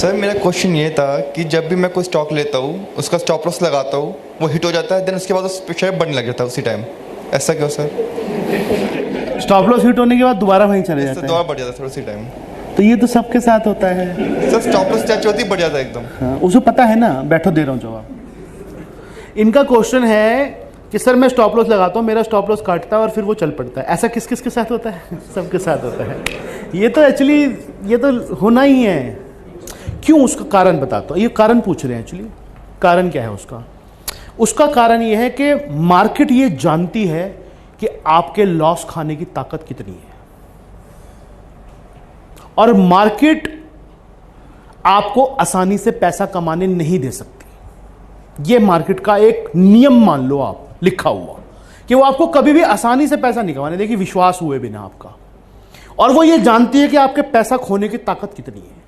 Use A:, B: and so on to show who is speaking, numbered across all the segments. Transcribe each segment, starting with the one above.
A: Sir मेरा question ये था कि जब भी मैं कोई स्टॉक लेता हूँ उसका स्टॉप लॉस लगाता हूँ, वो हिट हो जाता है, देन उसके बाद उस शेयर बढ़ने लग जाता है उसी टाइम, ऐसा क्यों सर?
B: स्टॉप लॉस हिट होने के बाद दोबारा वहीं चले
A: इससे
B: जाते
A: दोबारा
B: हैं।
A: बढ़ जाता है सर उसी टाइम।
B: तो ये तो सबके साथ होता है।
A: सर स्टॉप लॉस टच होती बढ़ जाता है एकदम।
B: हाँ, उसे पता है ना, बैठो दे रहा हूँ जवाब। इनका क्वेश्चन है कि सर मैं स्टॉप लॉस लगाता हूँ, मेरा स्टॉप लॉस काटता है और फिर वो चल पड़ता है। ऐसा किस किस के साथ होता है? सबके साथ होता है। ये तो एक्चुअली ये तो होना ही है। क्यों, उसका कारण बताता हूँ। ये कारण पूछ रहे हैं एक्चुअली, कारण क्या है उसका? उसका कारण ये है कि मार्केट ये जानती है कि आपके लॉस खाने की ताकत कितनी है, और मार्केट आपको आसानी से पैसा कमाने नहीं दे सकती। ये मार्केट का एक नियम मान लो आप, लिखा हुआ कि वो आपको कभी भी आसानी से पैसा नहीं कमाने देगी विश्वास हुए बिना आपका। और वो ये जानती है कि आपके पैसा खोने की ताकत कितनी है।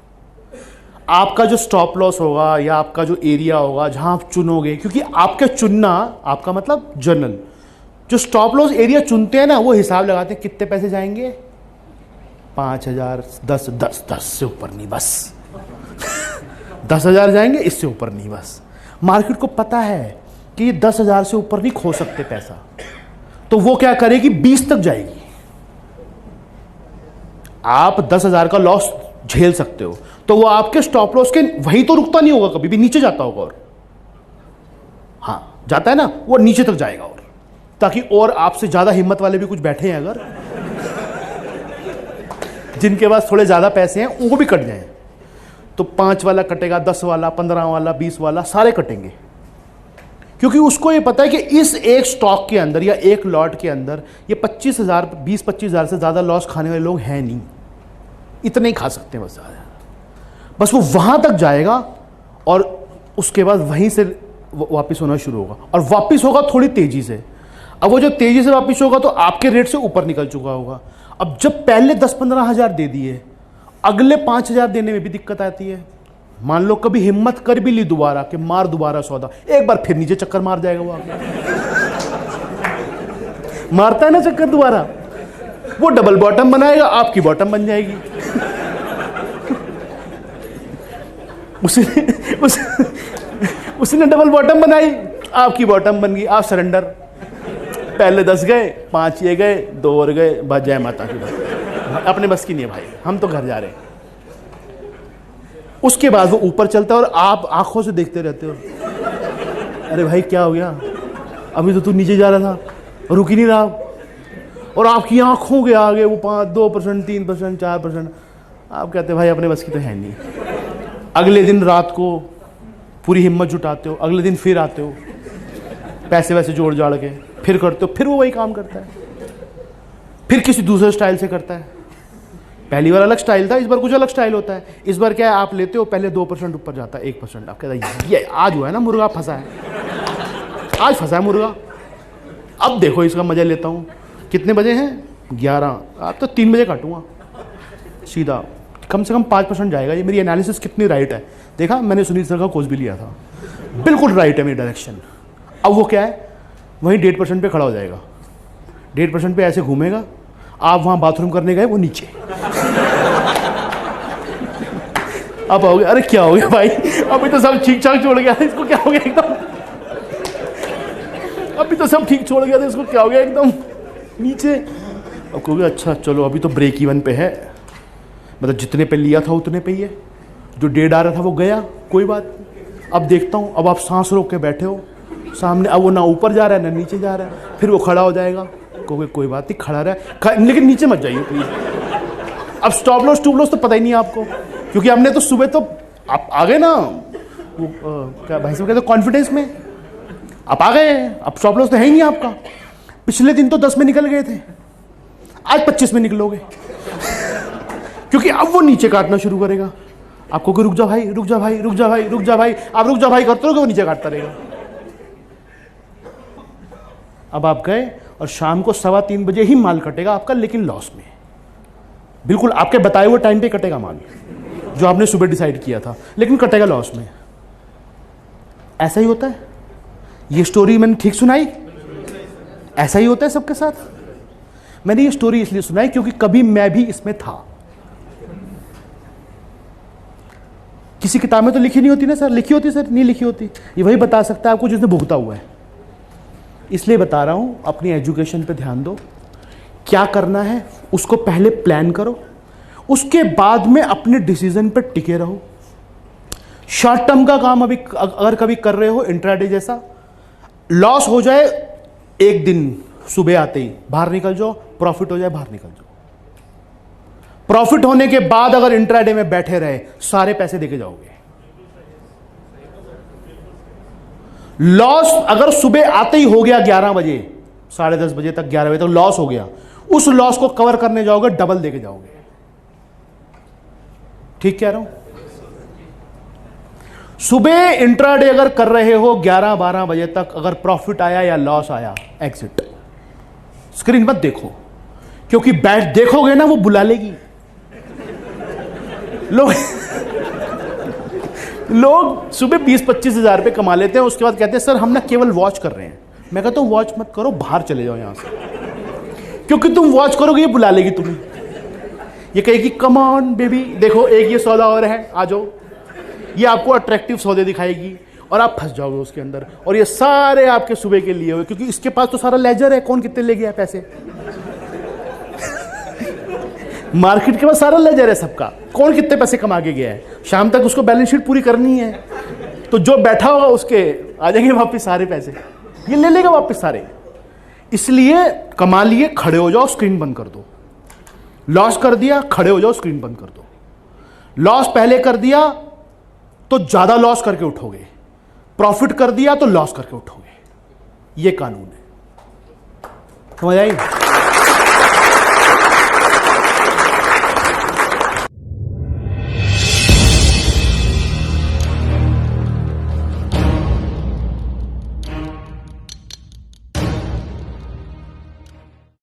B: आपका जो स्टॉप लॉस होगा या आपका जो एरिया होगा जहां आप चुनोगे, क्योंकि आपके चुनना, आपका मतलब जर्नल जो स्टॉप लॉस एरिया चुनते हैं ना, वो हिसाब लगाते हैं कितने पैसे जाएंगे, 5,000, 10 से ऊपर नहीं बस 10,000 जाएंगे, इससे ऊपर नहीं बस। मार्केट को पता है कि ये 10,000 से ऊपर नहीं खो सकते पैसा, तो वो क्या करेगी, 20 तक जाएगी। आप 10,000 का लॉस झेल सकते हो, तो वो आपके स्टॉप लॉस के वहीं तो रुकता नहीं होगा, कभी भी नीचे जाता होगा, और हाँ जाता है ना, वो नीचे तक जाएगा। और ताकि और आपसे ज्यादा हिम्मत वाले भी कुछ बैठे हैं अगर, जिनके पास थोड़े ज्यादा पैसे हैं, वो भी कट जाएं। तो 5 वाला कटेगा, 10 वाला, 15 वाला, 20 वाला, सारे कटेंगे। क्योंकि उसको ये पता है कि इस एक स्टॉक के अंदर या एक लॉट के अंदर ये 25,000, 20-25,000 से ज्यादा लॉस खाने वाले लोग हैं नहीं, इतने ही खा सकते हैं बस। बस वो वहां तक जाएगा और उसके बाद वहीं से वापस होना शुरू होगा, और वापस होगा थोड़ी तेजी से। अब वो जो तेजी से वापस होगा तो आपके रेट से ऊपर निकल चुका होगा। अब जब पहले 10-15 हज़ार दे दिए, अगले 5,000 देने में भी दिक्कत आती है। मान लो कभी हिम्मत कर भी ली दोबारा कि मार दोबारा सौदा, एक बार फिर नीचे चक्कर मार जाएगा वो आगे। मारता है ना चक्कर दोबारा, वो डबल बॉटम बनाएगा, आपकी बॉटम बन जाएगी। उसने डबल बॉटम बनाई, आपकी बॉटम बन गई, आप सरेंडर। पहले 10 गए, 5 ये गए, 2 और गए, बस जय माता की बात। अपने बस की नहीं है भाई, हम तो घर जा रहे हैं। उसके बाद वो ऊपर चलता है और आप आंखों से देखते रहते हो, अरे भाई क्या हो गया, अभी तो तू नीचे जा रहा था, रुक ही नहीं रहा। और आपकी आंखों के आगे वो 2%, 3%, 4%, आप कहते भाई अपने बस की तो है नहीं। अगले दिन रात को पूरी हिम्मत जुटाते हो, अगले दिन फिर आते हो, पैसे वैसे जोड़ जाड़ के फिर करते हो, फिर वो वही काम करता है, फिर किसी दूसरे स्टाइल से करता है। पहली बार अलग स्टाइल था, इस बार कुछ अलग स्टाइल होता है। इस बार क्या है, आप लेते हो पहले 2% ऊपर जाता है, 1%, आप कहता है ये आज हुआ है ना मुर्गा फंसा है, आज फंसा है मुर्गा, अब देखो इसका मजा लेता हूँ। कितने बजे हैं, 11, आप तो 3 बजे काटूंगा सीधा, कम से कम 5% जाएगा। ये मेरी एनालिसिस कितनी राइट है, देखा मैंने सुनील सर का कोर्स भी लिया था, बिल्कुल राइट है मेरी डायरेक्शन। अब वो क्या है, वहीं 1.5% पे खड़ा हो जाएगा, 1.5% पे ऐसे घूमेगा, आप वहां बाथरूम करने गए, वो नीचे। अब आओगे, अरे क्या हो गया भाई, अभी तो सब ठीक ठाक छोड़ गया, इसको क्या हो गया एकदम, अभी तो सब ठीक छोड़ गया था, इसको क्या हो गया एकदम नीचे। अब कहोगे अच्छा चलो अभी तो ब्रेक इवन पे है, मतलब जितने पे लिया था उतने पे ही है, जो डेढ़ आ रहा था वो गया, कोई बात। अब देखता हूँ, अब आप सांस रोक के बैठे हो सामने, अब वो ना ऊपर जा रहा है ना नीचे जा रहा है, फिर वो खड़ा हो जाएगा, कहोगे कोई बात नहीं खड़ा रहा है, लेकिन नीचे मत जाइए प्लीज। अब स्टॉप लॉस टूप लॉस तो पता ही नहीं है आपको, क्योंकि हमने तो सुबह तो आप आ गए ना, वो क्या भाई साहब कहते कॉन्फिडेंस में आप आ गए, अब स्टॉप लॉस तो है ही नहीं आपका। पिछले दिन तो 10 में निकल गए थे, आज 25 में निकलोगे, क्योंकि अब वो नीचे काटना शुरू करेगा। आपको कोई रुक जा भाई, रुक जा भाई, रुक जा भाई, रुक जा भाई, आप रुक जा भाई करते रहोगे, वो नीचे काटता रहेगा। अब आप गए और शाम को 2:15 बजे ही माल कटेगा आपका, लेकिन लॉस में, बिल्कुल आपके बताए हुए टाइम पे कटेगा माल, जो आपने सुबह डिसाइड किया था, लेकिन कटेगा लॉस में। ऐसा ही होता है, ये स्टोरी मैंने ठीक सुनाई, ऐसा ही होता है सबके साथ। मैंने ये स्टोरी इसलिए सुनाई क्योंकि कभी मैं भी इसमें था, किसी किताब में तो लिखी नहीं होती ना सर, लिखी होती सर, नहीं लिखी होती। ये वही बता सकता है आपको जिसने भुगता हुआ है। इसलिए बता रहा हूँ अपनी एजुकेशन पे ध्यान दो, क्या करना है उसको पहले प्लान करो, उसके बाद में अपने डिसीजन पे टिके रहो। शॉर्ट टर्म का काम अभी अगर कभी कर रहे हो इंट्राडे जैसा, लॉस हो जाए एक दिन सुबह आते ही बाहर निकल जाओ, प्रॉफिट हो जाए बाहर निकल जाओ। प्रॉफिट होने के बाद अगर इंट्राडे में बैठे रहे सारे पैसे देके जाओगे। लॉस अगर सुबह आते ही हो गया 11 बजे, 10:30 बजे तक, 11 बजे तक लॉस हो गया, उस लॉस को कवर करने जाओगे डबल देके जाओगे। ठीक कह रहा हूं? सुबह इंट्राडे अगर कर रहे हो 11-12 बजे तक, अगर प्रॉफिट आया या लॉस आया, एग्जिट। स्क्रीन मत देखो, क्योंकि बैठ देखोगे ना वो बुला लेगी। लोग सुबह 20-25 हजार रुपए कमा लेते हैं, उसके बाद कहते हैं सर हम ना केवल वॉच कर रहे हैं। मैं कहता हूं वॉच मत करो, बाहर चले जाओ यहां से, क्योंकि तुम वॉच करोगे ये बुला लेगी तुम्हें। ये कहेगी कम ऑन बेबी, देखो एक ये सौदा और है, आ जाओ। ये आपको अट्रैक्टिव सौदे दिखाएगी और आप फंस जाओगे उसके अंदर, और ये सारे आपके सुबह के लिए हुए, क्योंकि इसके पास तो सारा लेजर है, कौन कितने ले गया पैसे। मार्केट के पास सारा लेजर है सबका, कौन कितने पैसे कमा के गया है। शाम तक उसको बैलेंस शीट पूरी करनी है, तो जो बैठा होगा उसके आ जाएंगे वापस सारे पैसे, ये ले लेगा वापस सारे। इसलिए कमा लिए, खड़े हो जाओ, स्क्रीन बंद कर दो। लॉस कर दिया, खड़े हो जाओ, स्क्रीन बंद कर दो। लॉस पहले कर दिया तो ज्यादा लॉस करके उठोगे, प्रॉफिट कर दिया तो लॉस करके उठोगे। ये कानून है, समझ आई?